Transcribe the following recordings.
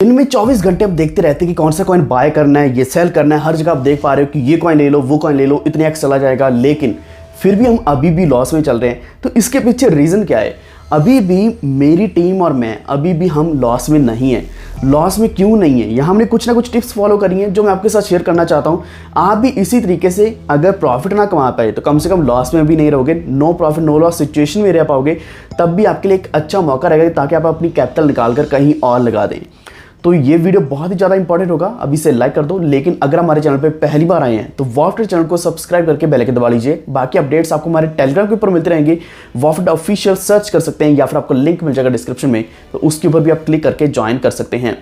दिन में 24 घंटे आप देखते रहते हैं कि कौन सा कॉइन बाय करना है, ये सेल करना है। हर जगह आप देख पा रहे हो कि ये कॉइन ले लो, वो कॉइन ले लो, इतने एक्स चला जाएगा, लेकिन फिर भी हम अभी भी लॉस में चल रहे हैं। तो इसके पीछे रीज़न क्या है? अभी भी मेरी टीम और मैं अभी भी हम लॉस में नहीं है। लॉस में क्यों नहीं है? यहाँ हमने कुछ ना कुछ टिप्स फॉलो करी हैं जो मैं आपके साथ शेयर करना चाहता हूँ। आप भी इसी तरीके से अगर प्रॉफिट ना कमा पाए तो कम से कम लॉस में भी नहीं रहोगे, no profit no loss situation में रह पाओगे। तब भी आपके लिए एक अच्छा मौका रहेगा ताकि आप अपनी कैपिटल निकाल कर कहीं और लगा दें। तो ये वीडियो बहुत ही ज़्यादा इंपॉर्टेंट होगा, अभी से लाइक कर दो। लेकिन अगर हमारे चैनल पे पहली बार आए हैं तो वॉफ्ट चैनल को सब्सक्राइब करके बेल आइकन दबा लीजिए। बाकी अपडेट्स आपको हमारे टेलीग्राम के ऊपर मिलते रहेंगे, वॉफ्ट ऑफिशियल सर्च कर सकते हैं, या फिर आपको लिंक मिल जाएगा डिस्क्रिप्शन में, तो उसके ऊपर भी आप क्लिक करके ज्वाइन कर सकते हैं।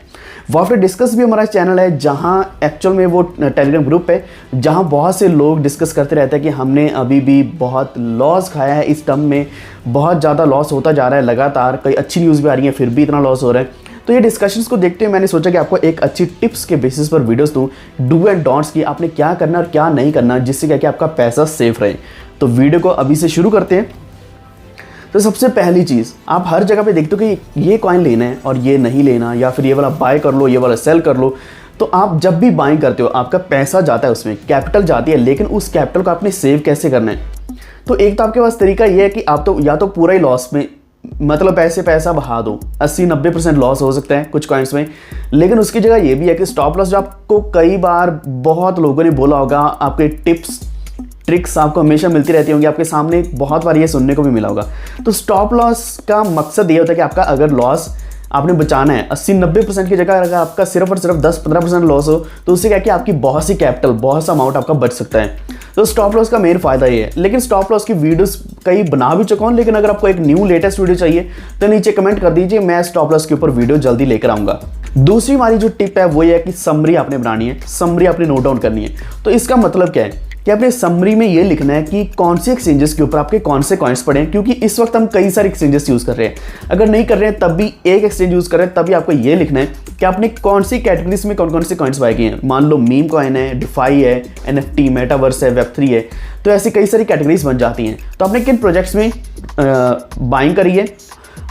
वॉफ्ट डिस्कस भी हमारा चैनल है, जहां एक्चुअल में वो टेलीग्राम ग्रुप है जहां बहुत से लोग डिस्कस करते रहते हैं कि हमने अभी भी बहुत लॉस खाया है, इस टर्म में बहुत ज़्यादा लॉस होता जा रहा है लगातार, कई अच्छी न्यूज़ भी आ रही है फिर भी इतना लॉस हो रहा है। तो ये डिस्कशंस को देखते हुए मैंने सोचा कि आपको एक अच्छी टिप्स के बेसिस पर वीडियोस दूं, डू एंड डोंट्स की, आपने क्या करना और क्या नहीं करना, जिससे क्या कि आपका पैसा सेफ रहे। तो वीडियो को अभी से शुरू करते हैं। तो सबसे पहली चीज़, आप हर जगह पे देखते हो कि ये कॉइन लेना है और ये नहीं लेना, या फिर ये वाला बाय कर लो, ये वाला सेल कर लो। तो आप जब भी बाइंग करते हो आपका पैसा जाता है, उसमें कैपिटल जाती है, लेकिन उस कैपिटल को आपने सेव कैसे करना है? तो एक तो आपके पास तरीका ये है कि आप तो या तो पूरा ही लॉस में, मतलब पैसा बहा दो, 80-90% लॉस हो सकता है कुछ कॉइन्स में। लेकिन उसकी जगह ये भी है कि स्टॉप लॉस, जो आपको कई बार बहुत लोगों ने बोला होगा, आपके टिप्स ट्रिक्स आपको हमेशा मिलती रहती होंगी, आपके सामने बहुत बार ये सुनने को भी मिला होगा। तो स्टॉप लॉस का मकसद ये होता है कि आपका अगर लॉस आपने बचाना है 80-90% की जगह अगर आपका सिर्फ और सिर्फ 10-15% लॉस हो, तो उससे क्या कि आपकी बहुत सी कैपिटल, बहुत सा अमाउंट आपका बच सकता है। तो स्टॉप लॉस का मेन फायदा ये है। लेकिन स्टॉप लॉस की वीडियोस कई बना भी चुका हूँ, लेकिन अगर आपको एक न्यू लेटेस्ट वीडियो चाहिए तो नीचे कमेंट कर दीजिए, मैं स्टॉप लॉस के ऊपर वीडियो जल्दी लेकर आऊँगा। दूसरी हमारी जो टिप है वो ये है कि समरी आपने बनानी है, समरी आपने नोट डाउन करनी है। तो इसका मतलब क्या है कि आपने समरी में ये लिखना है कि कौन से एक्सचेंजेस के ऊपर आपके कौन से कॉइन्स पड़े हैं, क्योंकि इस वक्त हम कई सारे एक्सचेंजेस यूज़ कर रहे हैं। अगर नहीं कर रहे हैं तब भी एक एक्सचेंज यूज़ कर रहे हैं, तभी आपको ये लिखना है कि आपने कौन सी कैटेगरीज में कौन कौन से कॉइन्स बाय किए हैं। मान लो मीम कॉइन है, डिफाई है, NFT, मेटावर्स है, वेब3 है, तो ऐसी कई सारी कैटेगरीज बन जाती हैं। तो आपने किन प्रोजेक्ट्स में बाइंग करी है,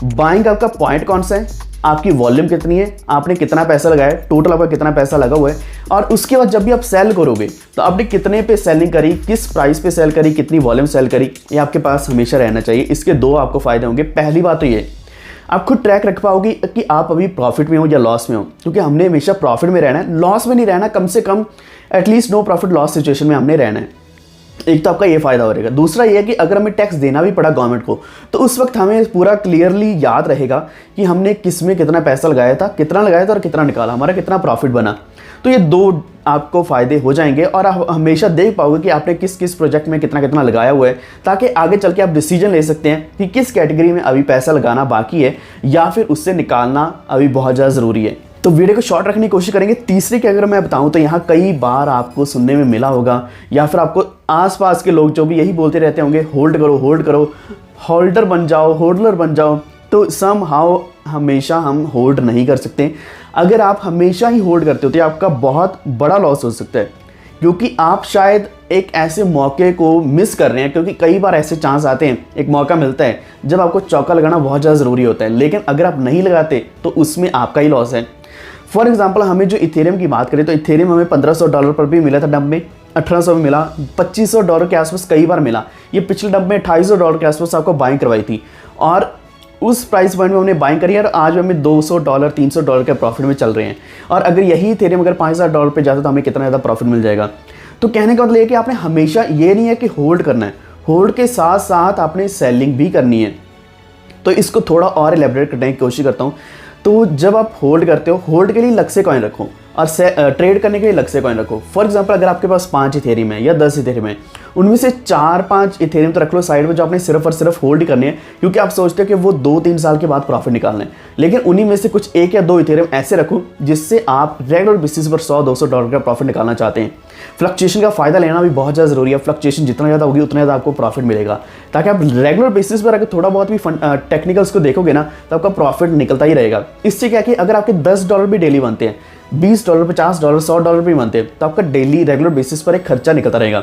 बाइंग आपका पॉइंट कौन सा है, आपकी वॉल्यूम कितनी है, आपने कितना पैसा लगाया, टोटल आपका कितना पैसा लगा हुआ है, और उसके बाद जब भी आप सेल करोगे तो आपने कितने पे सेलिंग करी, किस प्राइस पे सेल करी, कितनी वॉल्यूम सेल करी, ये आपके पास हमेशा रहना चाहिए। इसके दो आपको फायदे होंगे। पहली बात तो ये, आप खुद ट्रैक रख पाओगे कि आप अभी प्रॉफिट में हो या लॉस में हो, क्योंकि हमने हमेशा प्रॉफिट में रहना है, लॉस में नहीं रहना, कम से कम at least no profit loss situation में हमने रहना है। एक तो आपका ये फायदा हो रहेगा। दूसरा ये है कि अगर हमें टैक्स देना भी पड़ा गवर्नमेंट को, तो उस वक्त हमें पूरा क्लियरली याद रहेगा कि हमने किस में कितना पैसा लगाया था, कितना लगाया था और कितना निकाला, हमारा कितना प्रॉफिट बना। तो ये दो आपको फायदे हो जाएंगे और आप हमेशा देख पाओगे कि आपने किस किस प्रोजेक्ट में कितना कितना लगाया हुआ है, ताकि आगे चल के आप डिसीजन ले सकते हैं कि किस कैटेगरी में अभी पैसा लगाना बाकी है या फिर उससे निकालना अभी बहुत ज़्यादा ज़रूरी है। तो वीडियो को शॉर्ट रखने की कोशिश करेंगे। तीसरी की अगर मैं बताऊं तो यहाँ कई बार आपको सुनने में मिला होगा, या फिर आपको आसपास के लोग जो भी यही बोलते रहते होंगे, होल्ड करो होल्ड करो, होल्डर बन जाओ, होल्डर बन जाओ। तो सम हाउ हमेशा हम होल्ड नहीं कर सकते। अगर आप हमेशा ही होल्ड करते हो तो आपका बहुत बड़ा लॉस हो सकता है, क्योंकि आप शायद एक ऐसे मौके को मिस कर रहे हैं। क्योंकि कई बार ऐसे चांस आते हैं, एक मौका मिलता है जब आपको चौका लगाना बहुत ज़्यादा ज़रूरी होता है, लेकिन अगर आप नहीं लगाते तो उसमें आपका ही लॉस है। फॉर एग्जाम्पल, हमें जो इथेरियम की बात करें तो इथेरियम हमें $1500 पर भी मिला था डंप में, 1800 में मिला, $2500 के आसपास कई बार मिला। ये पिछले डंप में $2800 के आसपास आपको बाइंग करवाई थी, और उस प्राइस पॉइंट में हमने बाइंग करी है, और आज हमें $200 $300 के प्रॉफिट में चल रहे हैं। और अगर यही इथेरियम अगर $5000 पे जाता तो हमें कितना ज़्यादा प्रॉफिट मिल जाएगा। तो कहने का मतलब ये कि आपने हमेशा ये नहीं है कि होल्ड करना है, होल्ड के साथ साथ आपने सेलिंग भी करनी है। तो इसको थोड़ा और एलेबरेट करने की कोशिश करता हूँ। तो जब आप होल्ड करते हो, होल्ड के लिए अलग से कॉइन रखो और ट्रेड करने के लिए अलग से कॉइन रखो। फॉर एग्जांपल, अगर आपके पास 5 इथेरियम है या 10 इथेरियम है, उनमें से 4-5 इथेरियम तो रख लो साइड में, जो आपने सिर्फ और सिर्फ होल्ड ही करनी है, क्योंकि आप सोचते हो कि वो 2-3 साल के बाद प्रॉफिट निकालना है। लेकिन उन्हीं में से कुछ 1 या 2 इथेरियम ऐसे रखो जिससे आप रेगुलर बेसिस पर $100-200 का प्रॉफिट निकालना चाहते हैं। फ्लक्चुएशन का फायदा लेना भी बहुत ज़्यादा ज़रूरी है। फ्लक्चुएशन जितना ज़्यादा होगी उतना ज़्यादा आपको प्रॉफिट मिलेगा, ताकि आप रेगुलर बेसिस पर अगर थोड़ा बहुत भी टेक्निकल्स को देखोगे ना, तो आपका प्रॉफिट निकलता ही रहेगा। इससे क्या कि अगर आपके $10 भी डेली बनते हैं, $20, $50, $100 भी बनते हैं, तो आपका डेली रेगुलर बेसिस पर एक खर्चा निकलता रहेगा।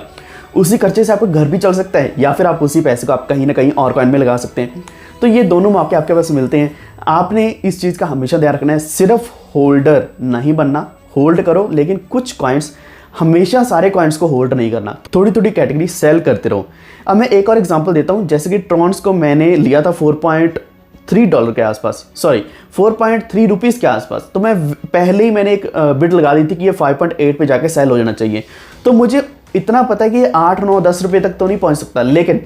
उसी खर्चे से आपका घर भी चल सकता है, या फिर आप उसी पैसे को आप कहीं ना कहीं और कॉइन में लगा सकते हैं। तो ये दोनों मौके आपके पास मिलते हैं। आपने इस चीज़ का हमेशा ध्यान रखना है, सिर्फ होल्डर नहीं बनना, होल्ड करो लेकिन कुछ कॉइन्स, हमेशा सारे कॉइन्स को होल्ड नहीं करना, थोड़ी थोड़ी कैटेगरी सेल करते रहो। अब मैं एक और एग्जांपल देता हूँ, जैसे कि ट्रॉन्स को मैंने लिया था $4.3 के आसपास, सॉरी 4.3 रुपीज़ के आसपास। तो मैं पहले ही मैंने एक बिड लगा दी थी कि ये 5.8 पे जाके सेल हो जाना चाहिए। तो मुझे इतना पता है कि ये 8, 9, 10 रुपये तक तो नहीं पहुँच सकता, लेकिन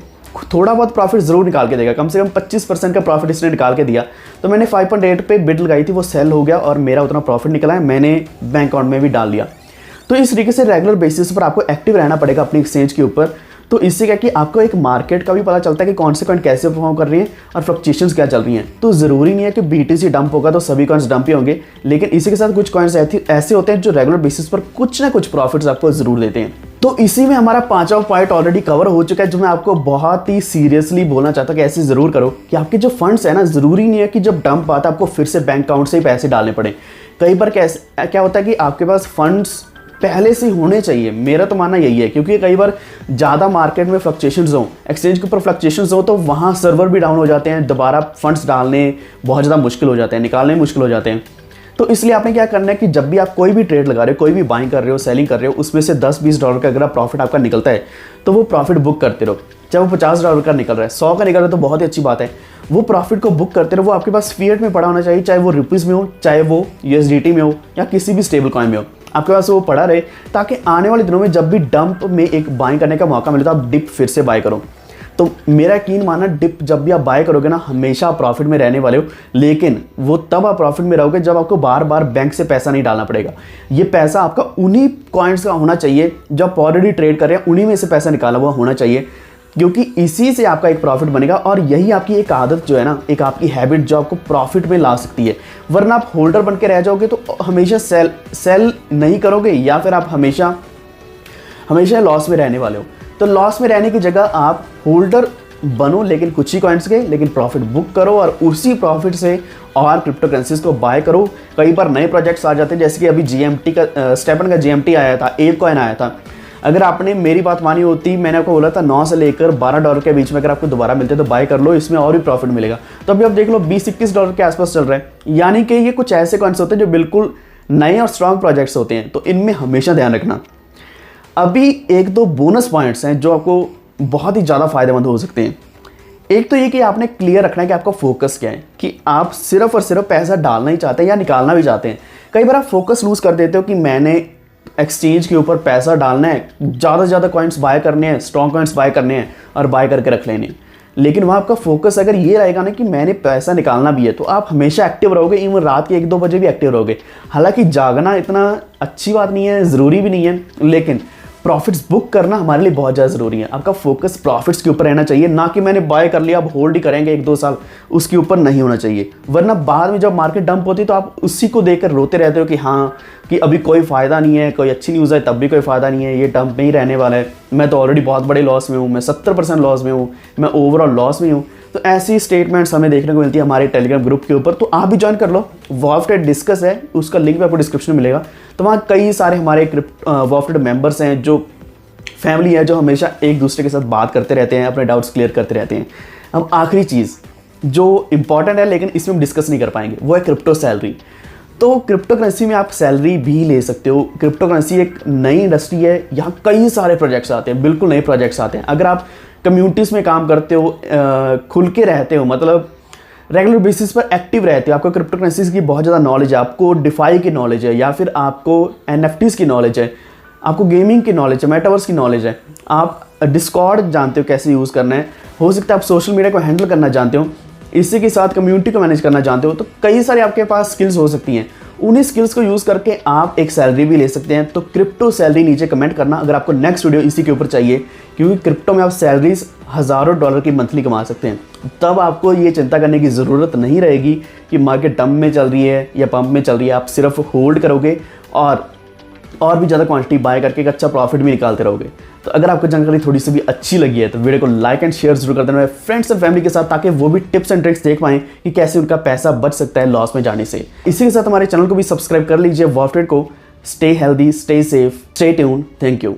थोड़ा बहुत प्रॉफिट ज़रूर निकाल के देगा, कम से कम 25% का प्रॉफिट इसने निकाल के दिया। तो मैंने 5.8 पे बिड लगाई थी, वो सेल हो गया और मेरा उतना प्रॉफिट निकला है, मैंने बैंक अकाउंट में भी डाल दिया। तो इस तरीके से रेगुलर बेसिस पर आपको एक्टिव रहना पड़ेगा अपनी एक्सचेंज के ऊपर। तो इससे क्या कि आपको एक मार्केट का भी पता चलता है कि कौन से कॉइन कैसे परफॉर्म कर रही हैं और फ्लक्चुएशंस क्या चल रही हैं। तो ज़रूरी नहीं है कि BTC डंप होगा तो सभी कॉइन्स डंप ही होंगे, लेकिन इसी के साथ कुछ कॉइन्स ऐसे होते हैं जो रेगुलर बेसिस पर कुछ ना कुछ प्रॉफिट्स आपको ज़रूर देते हैं। तो इसी में हमारा 5वां पॉइंट ऑलरेडी कवर हो चुका है, जो मैं आपको बहुत ही सीरियसली बोलना चाहता हूँ कि ऐसे ज़रूर करो कि आपके जो फंड्स है ना, ज़रूरी नहीं है कि जब डंप आता है आपको फिर से बैंक अकाउंट से ही पैसे डालने पड़े। कई बार क्या होता है कि आपके पास फंड्स पहले से होने चाहिए, मेरा तो मानना यही है, क्योंकि कई बार ज़्यादा मार्केट में फ्लक्चुएशंस हो, एक्सचेंज के ऊपर फ्लक्चुएशंस हो, तो वहाँ सर्वर भी डाउन हो जाते हैं, दोबारा फंड्स डालने बहुत ज़्यादा मुश्किल हो जाते हैं, निकालने मुश्किल हो जाते हैं। तो इसलिए आपने क्या करना है कि जब भी आप कोई भी ट्रेड लगा रहे हो, कोई भी बाइंग कर रहे हो, सेलिंग कर रहे हो, उसमें से $10-20 का अगर प्रॉफिट आपका निकलता है तो वो प्रॉफिट बुक करते रहो। चाहे वो $50 का निकल रहा है, 100 का निकल रहा है तो बहुत ही अच्छी बात है, वो प्रॉफिट को बुक करते रहो। वो आपके पास फिएट में पड़ा होना चाहिए, चाहे वो रुपीज़ में हो, चाहे वो USDT में हो या किसी भी स्टेबल कॉइन में हो, आपके पास वो पड़ा रहे, ताकि आने वाले दिनों में जब भी डंप में एक बाइंग करने का मौका मिले तो आप डिप फिर से बाय करो। तो मेरा यकीन मानना, डिप जब भी आप बाय करोगे ना, हमेशा आप प्रॉफिट में रहने वाले हो, लेकिन वो तब आप प्रॉफिट में रहोगे जब आपको बार बार बैंक से पैसा नहीं डालना पड़ेगा। ये पैसा आपका उन्हीं कॉइन्स का होना चाहिए जो आप ऑलरेडी ट्रेड कर रहे हैं, उन्हीं में से पैसा निकाला हुआ होना चाहिए, क्योंकि इसी से आपका एक प्रॉफिट बनेगा। और यही आपकी एक आदत जो है ना, एक आपकी हैबिट जो आपको प्रॉफिट में ला सकती है। वरना आप होल्डर बन के रह जाओगे तो हमेशा सेल नहीं करोगे, या फिर आप हमेशा लॉस में रहने वाले हो। तो लॉस में रहने की जगह आप होल्डर बनो, लेकिन कुछ ही कॉइन्स के, लेकिन प्रॉफिट बुक करो और उसी प्रॉफिट से और क्रिप्टो करेंसीज को बाय करो। कई बार नए प्रोजेक्ट्स आ जाते हैं, जैसे कि अभी GMT का स्टेपन का GMT आया था, एक कॉइन आया था। अगर आपने मेरी बात मानी होती, मैंने आपको बोला था 9 से लेकर $12 के बीच में अगर आपको दोबारा मिलते तो बाय कर लो, इसमें और भी प्रॉफिट मिलेगा। तो अभी आप देख लो $20-21 के आसपास चल रहा है। यानी कि ये कुछ ऐसे कॉइन्स होते हैं जो बिल्कुल नए और स्ट्रॉन्ग प्रोजेक्ट्स होते हैं, तो इनमें हमेशा ध्यान रखना। अभी 1-2 बोनस पॉइंट्स हैं जो आपको बहुत ही ज़्यादा फायदेमंद हो सकते हैं। एक तो ये कि आपने क्लियर रखना है कि आपका फोकस क्या है, कि आप सिर्फ और सिर्फ पैसा डालना ही चाहते हैं या निकालना भी चाहते हैं। कई बार आप फोकस लूज कर देते हो कि मैंने एक्सचेंज के ऊपर पैसा डालना है, ज़्यादा से ज़्यादा कॉइन्स बाय करने हैं, स्ट्रॉन्ग कॉइन्स बाय करने हैं और बाय करके रख लेने हैं। लेकिन वहाँ आपका फोकस अगर ये रहेगा ना कि मैंने पैसा निकालना भी है, तो आप हमेशा एक्टिव रहोगे, इवन रात के 1-2 बजे भी एक्टिव रहोगे। हालांकि जागना इतना अच्छी बात नहीं है, ज़रूरी भी नहीं है, लेकिन प्रॉफिट्स बुक करना हमारे लिए बहुत ज़्यादा ज़रूरी है। आपका फोकस प्रॉफिट्स के ऊपर रहना चाहिए, ना कि मैंने बाय कर लिया अब होल्ड ही करेंगे 1-2 साल, उसके ऊपर नहीं होना चाहिए। वरना बाद में जब मार्केट डंप होती है तो आप उसी को देखकर रोते रहते हो कि हाँ, कि अभी कोई फ़ायदा नहीं है, कोई अच्छी न्यूज़ है तब भी कोई फ़ायदा नहीं है, ये डंप में ही रहने वाला है, मैं तो ऑलरेडी बहुत बड़े लॉस में हूँ, मैं 70% लॉस में हूँ, मैं ओवरऑल लॉस में हूँ। तो ऐसी स्टेटमेंट्स हमें देखने को मिलती है हमारे टेलीग्राम ग्रुप के ऊपर, तो आप भी ज्वाइन कर लो। वॉफ्टेड डिस्कस है, उसका लिंक भी आपको डिस्क्रिप्शन में मिलेगा। तो वहाँ कई सारे हमारे वॉफ्टेड मेंबर्स हैं, जो फैमिली है, जो हमेशा एक दूसरे के साथ बात करते रहते हैं, अपने डाउट्स क्लियर करते रहते हैं। अब आखिरी चीज़ जो इंपॉर्टेंट है, लेकिन इसमें हम डिस्कस नहीं कर पाएंगे, वो है क्रिप्टो सैलरी। तो क्रिप्टो करेंसी में आप सैलरी भी ले सकते हो। क्रिप्टो करेंसी एक नई इंडस्ट्री है, यहाँ कई सारे प्रोजेक्ट्स आते हैं, बिल्कुल नए प्रोजेक्ट्स आते हैं। अगर आप कम्युनिटीज़ में काम करते हो, खुल के रहते हो, मतलब रेगुलर बेसिस पर एक्टिव रहते हो, आपको क्रिप्टो करेंसीज की बहुत ज़्यादा नॉलेज है, आपको डिफाई की नॉलेज है, या फिर आपको NFTs की नॉलेज है, आपको गेमिंग की नॉलेज है, मेटावर्स की नॉलेज है, आप डिस्कॉर्ड जानते हो कैसे यूज़ करना है, हो सकता है आप सोशल मीडिया को हैंडल करना जानते हो, इसी के साथ कम्युनिटी को मैनेज करना जानते हो, तो कई सारे आपके पास स्किल्स हो सकती हैं। उन्हीं स्किल्स को यूज़ करके आप एक सैलरी भी ले सकते हैं। तो क्रिप्टो सैलरी नीचे कमेंट करना अगर आपको नेक्स्ट वीडियो इसी के ऊपर चाहिए, क्योंकि क्रिप्टो में आप सैलरीज हज़ारों डॉलर की मंथली कमा सकते हैं। तब आपको ये चिंता करने की ज़रूरत नहीं रहेगी कि मार्केट डंप में चल रही है या पंप में चल रही है। आप सिर्फ होल्ड करोगे और भी ज़्यादा क्वांटिटी बाय करके एक अच्छा प्रॉफिट भी निकालते रहोगे। तो अगर आपको जानकारी थोड़ी सी भी अच्छी लगी है तो वीडियो को लाइक एंड शेयर जरूर कर देना फ्रेंड्स और फैमिली के साथ, ताकि वो भी टिप्स एंड ट्रिक्स देख पाएं कि कैसे उनका पैसा बच सकता है लॉस में जाने से। इसी के साथ हमारे चैनल को भी सब्सक्राइब कर लीजिए वॉफ्टेड को। Stay healthy, stay safe, stay tuned. Thank you.